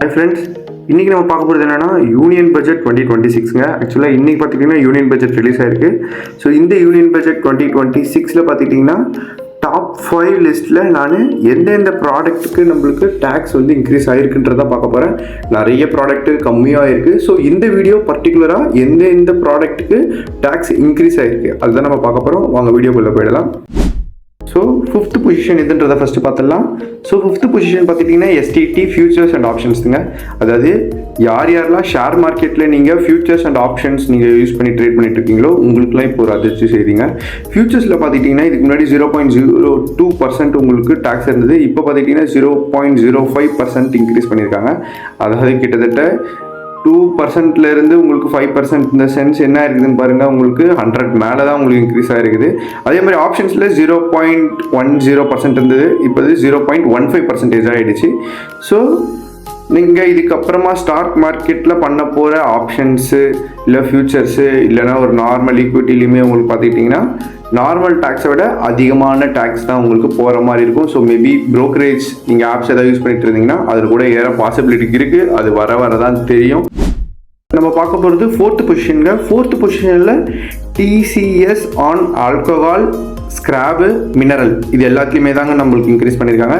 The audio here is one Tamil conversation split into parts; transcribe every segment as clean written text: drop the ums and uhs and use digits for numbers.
Hi friends, இன்றைக்கி நம்ம பார்க்க போகிறது என்னென்னா யூனியன் பட்ஜெட் 2026ங்க. ஆக்சுவலாக இன்றைக்கி பார்த்துக்கிட்டிங்கன்னா யூனியன் பட்ஜெட் ரிலீஸ் ஆகிருக்கு. ஸோ இந்த யூனியன் பட்ஜெட் 2026 பார்த்துக்கிட்டிங்கன்னா டாப் 5 லிஸ்ட்டில் நான் எந்தெந்த ப்ராடக்ட்டுக்கு நம்மளுக்கு டேக்ஸ் வந்து இன்க்ரீஸ் ஆகிருக்குன்றதை பார்க்க போகிறேன். நிறைய ப்ராடக்ட்டு கம்மியாக இருக்குது. ஸோ இந்த வீடியோ பர்டிகுலராக எந்தெந்த ப்ராடக்ட்டுக்கு டேக்ஸ் இன்க்ரீஸ் ஆகிருக்கு அதுதான் நம்ம பார்க்க போகிறோம். வாங்க வீடியோக்குள்ளே போயிடலாம். ஸோ 5th பொசிஷன் எதுன்றதை ஃபஸ்ட்டு பார்த்துடலாம். ஸோ 5th பொசிஷன் பார்த்துட்டிங்கன்னா எஸ்டிடி ஃபியூச்சர்ஸ் அண்ட் ஆப்ஷன்ஸுங்க. அதாவது யாரெல்லாம் ஷேர் மார்க்கெட்டில் நீங்கள் ஃபியூச்சர்ஸ் அண்ட் ஆப்ஷன்ஸ் நீங்கள் யூஸ் பண்ணி ட்ரேட் பண்ணிட்டு இருக்கீங்களோ உங்களுக்குலாம் இப்போ ஒரு அதிர்ச்சி செய்றீங்க. ஃபியூச்சர்ஸில் பார்த்துட்டிங்கன்னா இதுக்கு முன்னாடி 0.02% உங்களுக்கு டேக்ஸ் இருந்தது. இப்போ பார்த்துட்டிங்கன்னா 0.05% இன்க்ரீஸ் பண்ணியிருக்காங்க. அதாவது கிட்டத்தட்ட 2%லேருந்து உங்களுக்கு 5% இந்த சென்ஸ் என்ன இருக்குதுன்னு பாருங்கள். உங்களுக்கு 100 மேலே தான் உங்களுக்கு இன்க்ரீஸ் ஆகிருக்குது. அதே மாதிரி ஆப்ஷன்ஸில் 0.10% இருந்தது. இப்போ 0.15% ஆகிடுச்சு. ஸோ நீங்கள் இதுக்கப்புறமா ஸ்டாக் மார்க்கெட்டில் பண்ண போகிற ஆப்ஷன்ஸு இல்லை ஃபியூச்சர்ஸு இல்லைனா ஒரு நார்மல் ஈக்விட்டிலையுமே உங்களுக்கு பார்த்துக்கிட்டிங்கன்னா நார்மல் டேக்ஸை விட அதிகமான டேக்ஸ் தான் உங்களுக்கு போகிற மாதிரி இருக்கும். ஸோ மேபி ப்ரோக்கரேஜ் நீங்கள் ஆப்ஸ் எதாவது யூஸ் பண்ணிட்டு இருந்தீங்கன்னா அதில் கூட ஏற பாசிபிலிட்டி இருக்குது. அது வர தான் தெரியும். நம்ம பார்க்க போகிறது 4th பொசிஷனுங்க. 4th பொசிஷனில் TCS on alcohol, scrap, mineral இது எல்லாத்துலேயுமே தாங்க நம்மளுக்கு இன்க்ரீஸ் பண்ணியிருக்காங்க.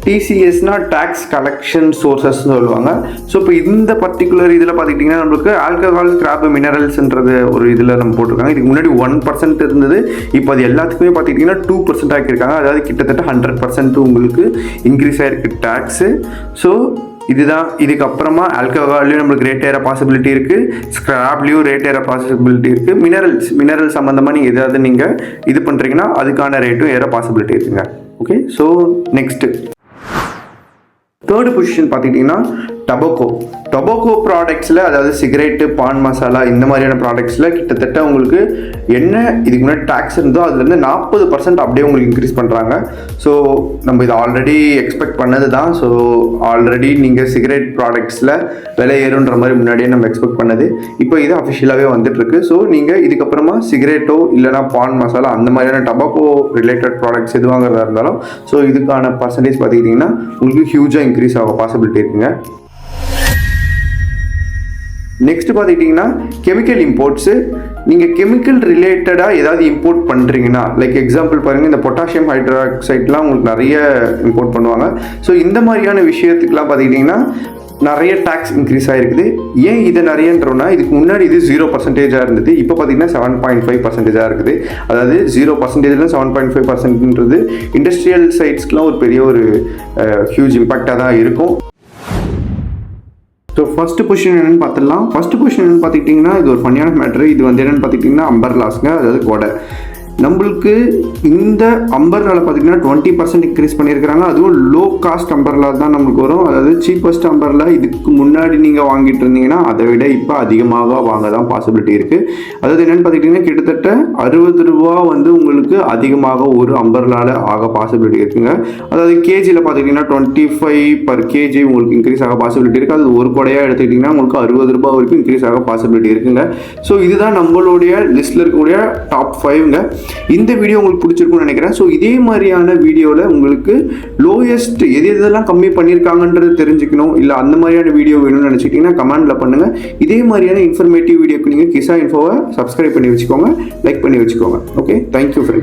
டிசிஎஸ்னால் டேக்ஸ் கலெக்ஷன் சோர்சஸ் சொல்லுவாங்க. ஸோ இப்போ இந்த பர்டிகுலர் இதில் பார்த்துக்கிட்டிங்கன்னா நம்மளுக்கு ஆல்கஹால், ஸ்கிராப்பு, மினரல்ஸ்ன்றது ஒரு இதில் நம்ம போட்டிருக்காங்க. இதுக்கு முன்னாடி 1% இருந்தது. இப்போ அது எல்லாத்துக்குமே பார்த்துக்கிட்டிங்கன்னா 2% ஆக்கியிருக்காங்க. அதாவது கிட்டத்தட்ட 100% உங்களுக்கு இன்க்ரீஸ் ஆகிருக்கு டேக்ஸு. ஸோ இதுதான். இதுக்கப்புறமா ஆல்கஹால்லையும் நம்மளுக்கு ரேட் ஏற பாசிபிலிட்டி இருக்குது. ஸ்கிராப்லேயும் ரேட் ஏற பாசிபிலிட்டி இருக்குது. மினரல் சம்மந்தமாக நீங்கள் எதாவது நீங்கள் இது பண்ணுறீங்கன்னா அதுக்கான ரேட்டும் ஏற பாசிபிலிட்டி இருக்குங்க. Okay, so next 3rd position பார்த்துக்கிட்டிங்கன்னா டொபாக்கோ ப்ராடக்ட்ஸில், அதாவது சிகரெட்டு, பான் மசாலா இந்த மாதிரியான ப்ராடக்ட்ஸில் கிட்டத்தட்ட உங்களுக்கு என்ன இதுக்கு முன்னாடி டேக்ஸ் இருந்தோ அதுலேருந்து 40% அப்படியே உங்களுக்கு இன்க்ரீஸ் பண்ணுறாங்க. ஸோ நம்ம இது ஆல்ரெடி எக்ஸ்பெக்ட் பண்ணது தான். ஸோ ஆல்ரெடி நீங்கள் சிகரெட் ப்ராடக்ட்ஸில் விலை ஏறுன்ற மாதிரி முன்னாடியே நம்ம எக்ஸ்பெக்ட் பண்ணது. இப்போ இது அஃபிஷியலாகவே வந்துட்டுருக்கு. ஸோ நீங்கள் இதுக்கப்புறமா சிகரெட்டோ இல்லைனா பான் மசாலா அந்த மாதிரியான டொபாக்கோ ரிலேட்டட் ப்ராடக்ட்ஸ் எது வாங்குறதா இருந்தாலும் ஸோ இதுக்கான பர்சன்டேஜ் பார்த்துக்கிட்டிங்கன்னா உங்களுக்கு ஹியூஜாக இன்க்ரீஸ் ஆக பாசிபிலிட்டி இருக்குங்க. நெக்ஸ்ட் பார்த்துக்கிட்டிங்கன்னா கெமிக்கல் இம்போர்ட்ஸு. நீங்கள் கெமிக்கல் ரிலேட்டடாக ஏதாவது இம்போர்ட் பண்ணுறீங்கன்னா, லைக் எக்ஸாம்பிள் பாருங்கள், இந்த பொட்டாசியம் ஹைட்ராக்சைட்லாம் உங்களுக்கு நிறைய இம்போர்ட் பண்ணுவாங்க. ஸோ இந்த மாதிரியான விஷயத்துக்குலாம் பார்த்துக்கிட்டிங்கன்னா நிறைய டேக்ஸ் இன்க்ரீஸ் ஆகிருக்குது. ஏன் இதை நிறையன்றோன்னா இதுக்கு முன்னாடி இது 0% இருந்தது. இப்போ பார்த்தீங்கன்னா 7.5% இருக்குது. அதாவது 0%லேருந்து 7.5%ன்றது இண்டஸ்ட்ரியல் சைட்ஸ்க்குலாம் ஒரு பெரிய ஒரு ஹியூஜ் இம்பேக்டாக தான் இருக்கும். ஸோ ஃபஸ்ட்டு பொசிஷன் என்னென்னு பார்த்துடலாம். ஃபஸ்ட்டு பொசிஷன் என்னென்னு பார்த்துக்கிட்டிங்கன்னா இது ஒரு ஃபன்னியான மேட்ரு. இது வந்து என்னென்னு பார்த்துக்கிட்டிங்கன்னா அம்பர்லாஸ்ங்க, அதாவது கொடை. நம்மளுக்கு இந்த அம்பர்லாவில் பார்த்திங்கன்னா 20% இன்க்ரீஸ் பண்ணியிருக்கிறாங்க. அதுவும் லோ காஸ்ட் அம்பர்லா தான் நம்மளுக்கு வரும். அதாவது சீப்பஸ்ட் அம்பர்லா இதுக்கு முன்னாடி நீங்கள் வாங்கிட்டு இருந்தீங்கன்னா அதை விட இப்போ அதிகமாக வாங்க தான் பாசிபிலிட்டி இருக்குது. அதாவது என்னென்னு பார்த்துக்கிட்டிங்கன்னா கிட்டத்தட்ட 60 ரூபா வந்து உங்களுக்கு அதிகமாக ஒரு அம்பர்லாவில் ஆக பாசிபிலிட்டி இருக்குங்க. அதாவது கேஜியில் பார்த்துக்கிட்டிங்கன்னா 25 per kg உங்களுக்கு இன்க்ரீஸ் ஆக பாசிபிலிட்டி இருக்குது. அது ஒரு கொடையாக எடுத்துக்கிட்டிங்கன்னா உங்களுக்கு 60 ரூபா வரைக்கும் இன்க்ரீஸ் ஆக பாசிபிலிட்டி இருக்குங்க. ஸோ இதுதான் நம்மளுடைய லிஸ்ட்டில் இருக்கக்கூடிய டாப் 5ங்க. இந்த வீடியோ உங்களுக்கு பிடிச்சிருக்கும்னு நினைக்கிறேன். ஸோ இதே மாதிரியான வீடியோவில் உங்களுக்கு லோயஸ்ட் எதெல்லாம் கம்மி பண்ணியிருக்காங்கன்றது தெரிஞ்சுக்கணும், இல்லை அந்த மாதிரியான வீடியோ வேணும்னு நினச்சிட்டிங்கன்னா கமெண்டில் பண்ணுங்கள். இதே மாதிரியான இன்ஃபர்மேட்டிவ் வீடியோக்கு நீங்கள் கிசா இன்ஃபோவை சப்ஸ்கிரைப் பண்ணி வச்சுக்கோங்க, லைக் பண்ணி வச்சுக்கோங்க. Okay, thank you friends.